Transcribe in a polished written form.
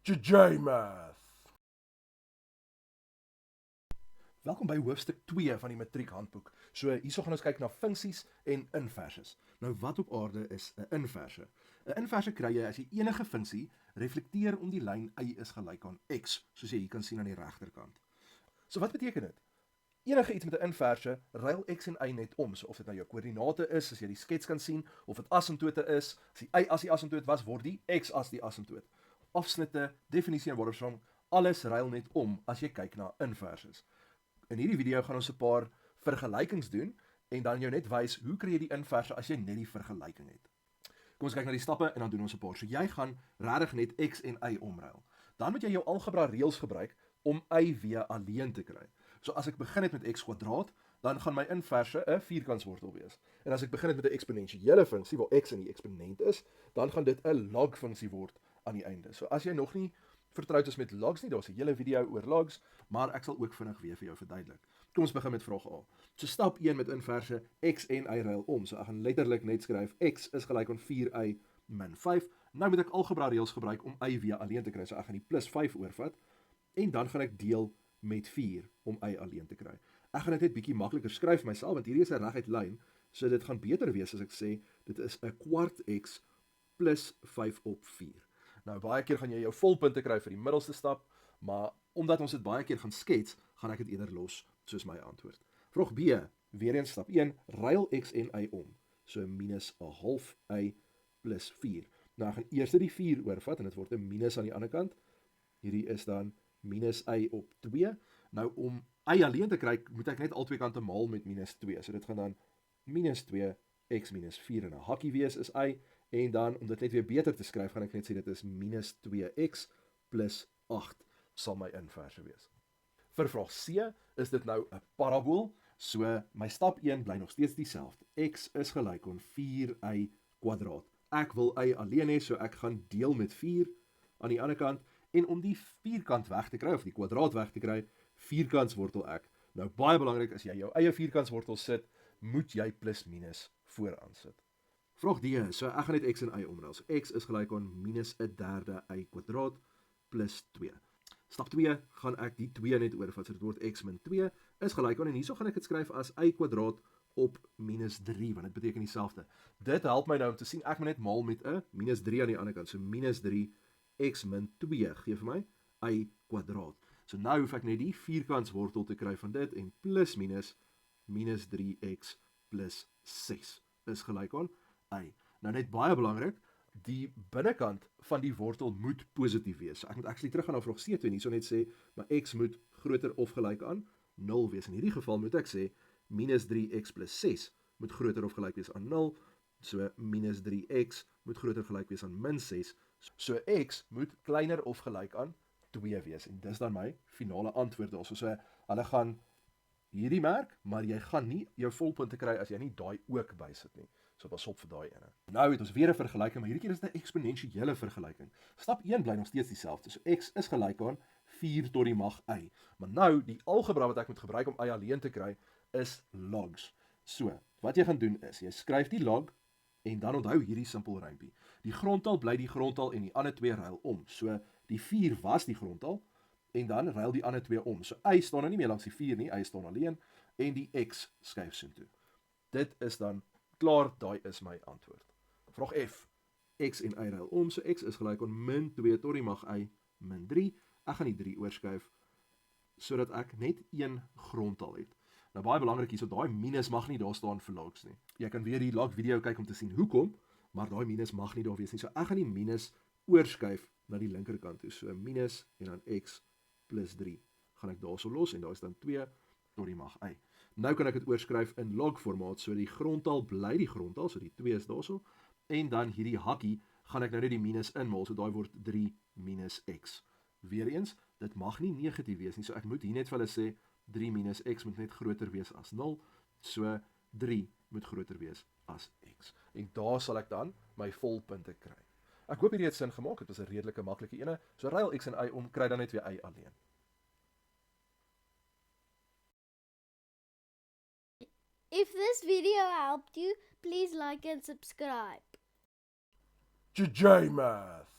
JJath. Welkom by hoofstuk 2 van die matriekhandboek. So hierso gaan ons kyk na funksies en inverses. Nou wat op aarde is 'n inverse? 'n Inverse kry jy as jy enige funksie reflekteer om die lyn y is gelyk aan x, soos jy hier kan sien aan die regterkant. So wat beteken dit? Enige iets met 'n inverse ruil x en y net om. So of dit nou jou koördinate is, as jy die skets kan sien, of dit asymptote is, as die y as die asymptoot was, word die x as die asymptoot. Afsnitte, definisie en woordsvorm, alles ruil net om as jy kyk na inverses. In hierdie video gaan ons 'n paar vergelykings doen en dan jou net wys hoe kry jy die inverse as jy net die vergelyking het. Kom ons kyk na die stappe en dan doen ons 'n paar. So jy gaan regtig net x en y omruil. Dan moet jy jou algebra reëls gebruik om y weer alleen te kry. So as ek begin het met x kwadraat, dan gaan my inverse 'n vierkantswortel wees. En as ek begin het met 'n eksponensiële funksie waar x in die eksponent is, dan gaan dit 'n log funksie word aan die einde. So as jy nog nie vertroud is met logs nie, daar's 'n hele video oor logs, maar ek sal ook vinnig weer vir jou verduidelik. Kom ons begin met vraag A. So stap 1 met inverse x en y ruil om. So ek gaan letterlik net skryf x is gelyk aan 4y min 5. Nou moet ek algebra reëls gebruik om y weer alleen te kry. So ek gaan die plus 5 oorvat en dan gaan ek deel met 4 om y alleen te kry. Ek gaan dit net bietjie makliker skryf myself want hierdie is 'n reguit lyn, so dit gaan beter wees as ek sê dit is 'n kwart x plus 5 op 4. Nou baie keer gaan jy jou volpunte kry vir die middelste stap, maar omdat ons dit baie keer gaan skets, gaan ek dit eerder los soos my antwoord. Vraag B, weer eens stap 1, ruil x en y om. So minus 'n half y plus 4. Nou ek gaan eers die 4 oorvat en dit word 'n minus aan die ander kant. Hierdie is dan minus y op 2. Nou om y alleen te kry, moet ek net albei kante maal met minus 2. So dit gaan dan minus 2 x minus 4 en 'n hakkie wees is y. En dan, om dit net weer beter te skryf, gaan ek net sê dit is minus 2x plus 8 sal my inverse wees. Vir vraag C is dit nou 'n parabool, so my stap 1 bly nog steeds dieselfde. X is gelyk aan 4y kwadraat. Ek wil y alleen hê, so ek gaan deel met 4 aan die ander kant, en om die vierkant weg te kry, of die kwadraat weg te kry, vierkantswortel ek. Nou baie belangrik, as jy jou eie vierkantswortel sit, moet jy plus minus vooraan sit. Vraag D, so ek gaan net x en y omruil. So x is gelyk aan minus 'n derde y kwadraat plus 2. Stap 2 gaan ek die 2 net oorvat, so dit word x min 2 is gelyk aan, en hierso gaan ek dit skryf as y kwadraat op minus 3, want dit beteken dieselfde. Dit help my nou om te sien, ek moet net maal met 'n minus 3 aan die ander kant, so minus 3 x min 2 gee vir my y kwadraat. So nou hoef ek net die vierkantswortel te kry van dit, en plus minus 3x plus 6 is gelyk aan y. Nou net baie belangrik, die binnekant van die wortel moet positief wees. So ek moet actually teruggaan na vraag C toe en hierso net sê, maar x moet groter of gelyk aan 0 wees. In hierdie geval moet ek sê, minus 3x plus 6 moet groter of gelyk wees aan 0. So minus 3x moet groter gelyk wees aan min 6. So x moet kleiner of gelyk aan 2 wees. En dis dan my finale antwoord daar. So hulle gaan hierdie merk, maar jy gaan nie jou volpunte kry as jy nie daai ook bysit nie. So pas op vir daai ene. Nou het ons weer 'n vergelyking, maar hierdie keer is dit 'n eksponensiële vergelyking. Stap 1 bly nog steeds dieselfde. So x is gelyk aan 4 tot die mag y. Maar nou, die algebra wat ek moet gebruik om y alleen te kry, is logs. So, wat jy gaan doen is, jy skryf die log, en dan onthou hierdie simpel rympie. Die grondtal bly die grondtal en die ander twee ruil om. So, die 4 was die grondtal, en dan ruil die ander twee om. So, y staan nou nie meer langs die 4 nie, y staan alleen, en die x skuif soontoe. Dit is dan klaar, daai is my antwoord. Vraag F. X en y ruil om, so x is gelyk aan min 2 tot die mag y min 3. Ek gaan die 3 oorskuif, sodat ek net een grondtal het. Nou baie belangrik hier, so daai minus mag nie daar staan vir logs nie. Jy kan weer die log video kyk om te sien hoekom, maar daai minus mag nie daar wees nie. So ek gaan die minus oorskuif na die linkerkant toe. So minus en dan x plus 3 gaan ek daarso los, en daar is dan 2 tot die mag y. Nou kan ek dit oorskryf in log formaat, so die grondtal bly die grondtal, so die 2 is daarso, en dan hierdie hakkie gaan ek nou net die minus inmaal, so daai word 3 minus x. Weereens, dit mag nie negatief wees nie, so ek moet hier net vir hulle sê, 3 minus x moet net groter wees as 0, so 3 moet groter wees as x. En daar sal ek dan my volpunte kry. Ek hoop hierdie het sin gemaak, dit was 'n redelike maklike ene, so ruil x en y om, kry dan net weer y alleen. If this video helped you, please like and subscribe. JJath.